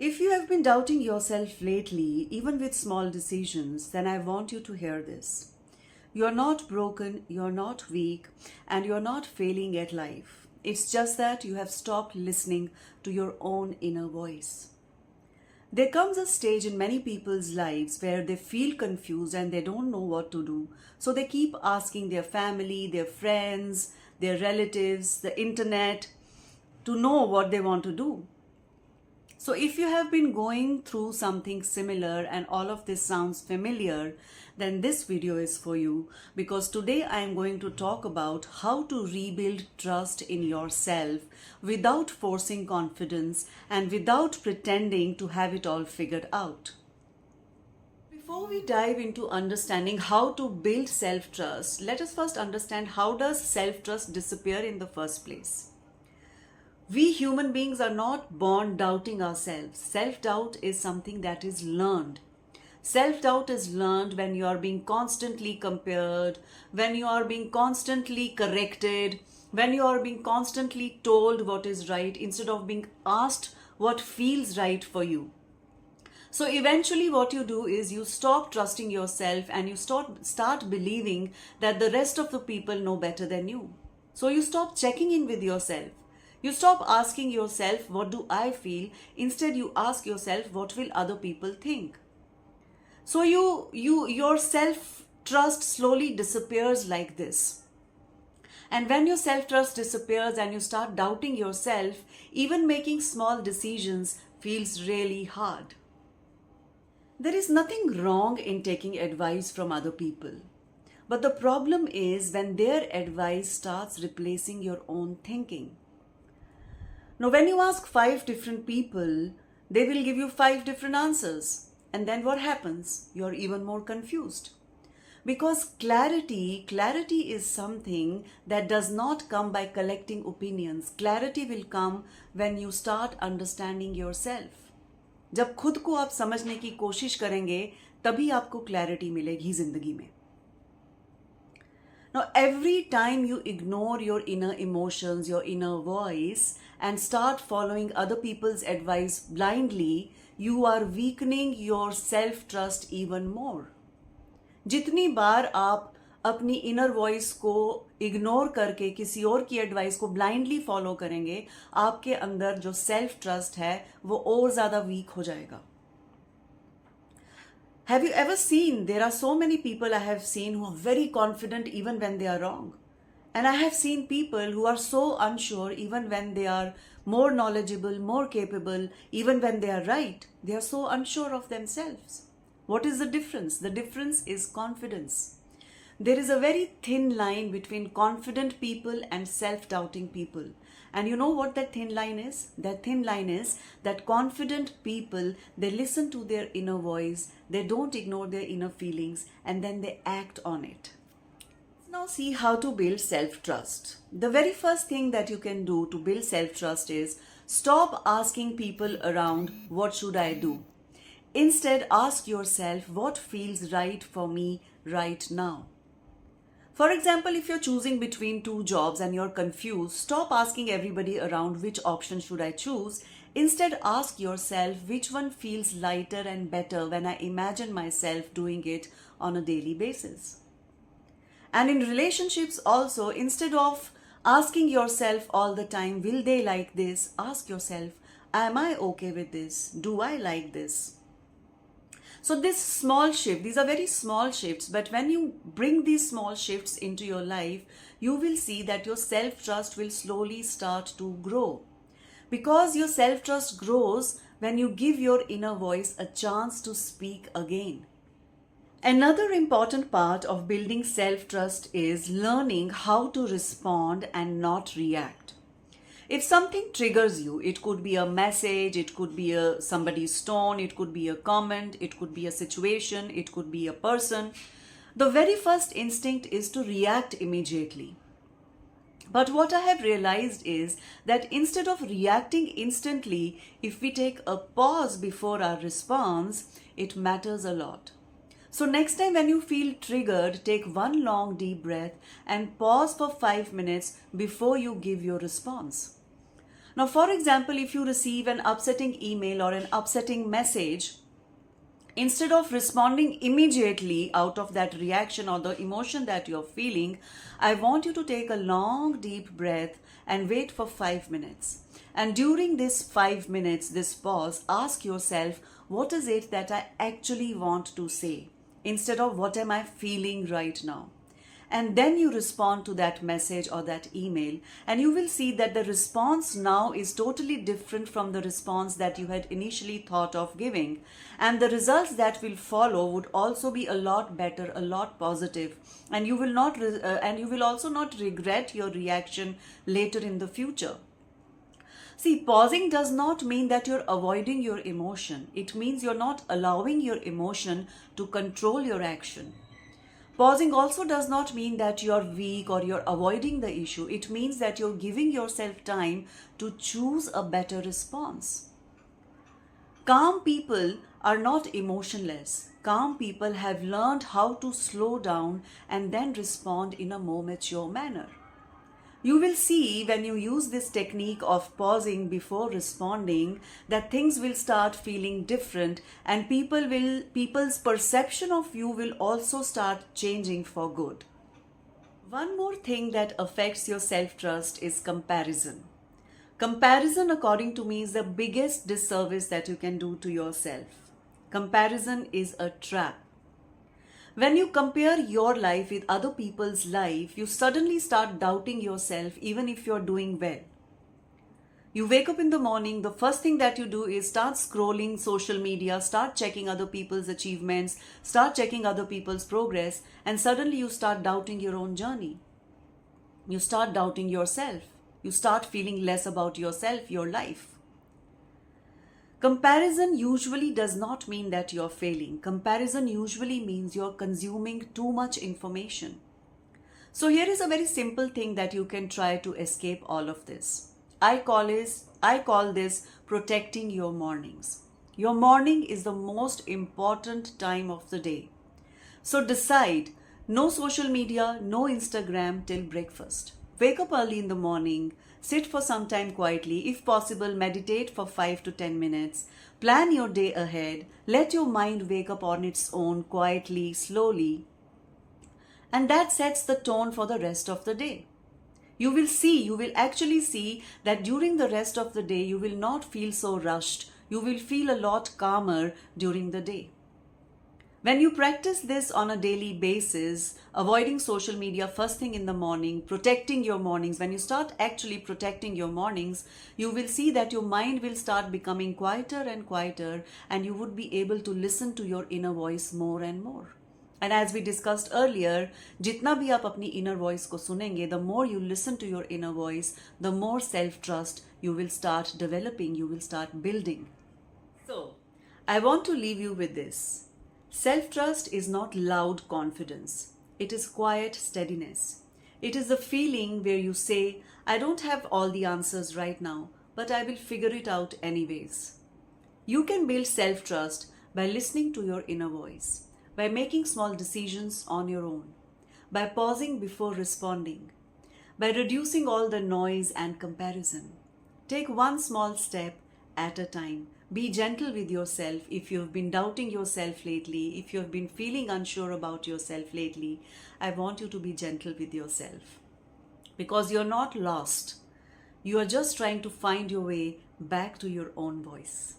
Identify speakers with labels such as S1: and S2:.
S1: If you have been doubting yourself lately, even with small decisions, then I want you to hear this. You're not broken, you're not weak, and you're not failing at life. It's just that you have stopped listening to your own inner voice. There comes a stage in many people's lives where they feel confused and they don't know what to do. So they keep asking their family, their friends, their relatives, the internet to know what they want to do. So if you have been going through something similar and all of this sounds familiar, then this video is for you, because today I am going to talk about how to rebuild trust in yourself without forcing confidence and without pretending to have it all figured out. Before we dive into understanding how to build self-trust, let us first understand how does self-trust disappear in the first place. We human beings are not born doubting ourselves. Self-doubt is something that is learned. Self-doubt is learned when you are being constantly compared, when you are being constantly corrected, when you are being constantly told what is right instead of being asked what feels right for you. So eventually what you do is you stop trusting yourself and you start believing that the rest of the people know better than you. So you stop checking in with yourself. You stop asking yourself, what do I feel? Instead, you ask yourself, what will other people think? So your self-trust slowly disappears like this. And when your self-trust disappears and you start doubting yourself, even making small decisions feels really hard. There is nothing wrong in taking advice from other people. But the problem is when their advice starts replacing your own thinking. Now, when you ask 5 different people, they will give you 5 different answers. And then what happens? You're even more confused. Because clarity is something that does not come by collecting opinions. Clarity will come when you start understanding yourself. जब खुद को आप समझने की कोशिश करेंगे, तभी आपको clarity मिलेगी जिंदगी में. Now, every time you ignore your inner emotions, your inner voice, and start following other people's advice blindly, you are weakening your self-trust even more. जितनी बार आप अपनी inner voice को ignore करके किसी और की advice को blindly follow करेंगे, आपके अंदर जो self-trust है, वो और ज़्यादा weak हो जाएगा. Have you ever seen, there are so many people I have seen who are very confident even when they are wrong. And I have seen people who are so unsure even when they are more knowledgeable, more capable, even when they are right. They are so unsure of themselves. What is the difference? The difference is confidence. There is a very thin line between confident people and self-doubting people. And you know what that thin line is? That thin line is that confident people, they listen to their inner voice, they don't ignore their inner feelings, and then they act on it. Now see how to build self-trust. The very first thing that you can do to build self-trust is stop asking people around, what should I do? Instead, ask yourself, what feels right for me right now? For example, if you're choosing between 2 jobs and you're confused, stop asking everybody around which option should I choose. Instead, ask yourself which one feels lighter and better when I imagine myself doing it on a daily basis. And in relationships also, instead of asking yourself all the time, will they like this? Ask yourself, am I okay with this? Do I like this? So this small shift, these are very small shifts, but when you bring these small shifts into your life, you will see that your self-trust will slowly start to grow. Because your self-trust grows when you give your inner voice a chance to speak again. Another important part of building self-trust is learning how to respond and not react. If something triggers you, it could be a message, it could be somebody's tone, it could be a comment, it could be a situation, it could be a person. The very first instinct is to react immediately. But what I have realized is that instead of reacting instantly, if we take a pause before our response, it matters a lot. So next time when you feel triggered, take one long deep breath and pause for 5 minutes before you give your response. Now, for example, if you receive an upsetting email or an upsetting message, instead of responding immediately out of that reaction or the emotion that you're feeling, I want you to take a long, deep breath and wait for 5 minutes. And during this 5 minutes, this pause, ask yourself, what is it that I actually want to say? Instead of what am I feeling right now? And then you respond to that message or that email, and you will see that the response now is totally different from the response that you had initially thought of giving, and the results that will follow would also be a lot better, a lot positive, and you will also not regret your reaction later in the future. See, pausing does not mean that you're avoiding your emotion. It means you're not allowing your emotion to control your action. Pausing also does not mean that you're weak or you're avoiding the issue. It means that you're giving yourself time to choose a better response. Calm people are not emotionless. Calm people have learned how to slow down and then respond in a more mature manner. You will see when you use this technique of pausing before responding that things will start feeling different, and people's perception of you will also start changing for good. One more thing that affects your self-trust is comparison. Comparison, according to me, is the biggest disservice that you can do to yourself. Comparison is a trap. When you compare your life with other people's life, you suddenly start doubting yourself even if you're doing well. You wake up in the morning, the first thing that you do is start scrolling social media, start checking other people's achievements, start checking other people's progress, and suddenly you start doubting your own journey. You start doubting yourself. You start feeling less about yourself, your life. Comparison usually does not mean that you're failing. Comparison usually means you're consuming too much information. So here is a very simple thing that you can try to escape all of this. I call this protecting your mornings. Your morning is the most important time of the day. So decide, no social media, no Instagram till breakfast. Wake up early in the morning, sit for some time quietly, if possible, meditate for 5 to 10 minutes, plan your day ahead, let your mind wake up on its own quietly, slowly, and that sets the tone for the rest of the day. You will actually see that during the rest of the day, you will not feel so rushed. You will feel a lot calmer during the day. When you practice this on a daily basis, avoiding social media first thing in the morning, protecting your mornings, when you start actually protecting your mornings, you will see that your mind will start becoming quieter and quieter, and you would be able to listen to your inner voice more and more. And as we discussed earlier, jitna bhi aap apni inner voice ko sunenge, the more you listen to your inner voice, the more self-trust you will start developing, you will start building. So, I want to leave you with this. Self-trust is not loud confidence. It is quiet steadiness. It is the feeling where you say, I don't have all the answers right now, but I will figure it out anyways. You can build self-trust by listening to your inner voice, by making small decisions on your own, by pausing before responding, by reducing all the noise and comparison. Take one small step at a time. Be gentle with yourself. If you've been doubting yourself lately, if you've been feeling unsure about yourself lately, I want you to be gentle with yourself. Because you're not lost. You are just trying to find your way back to your own voice.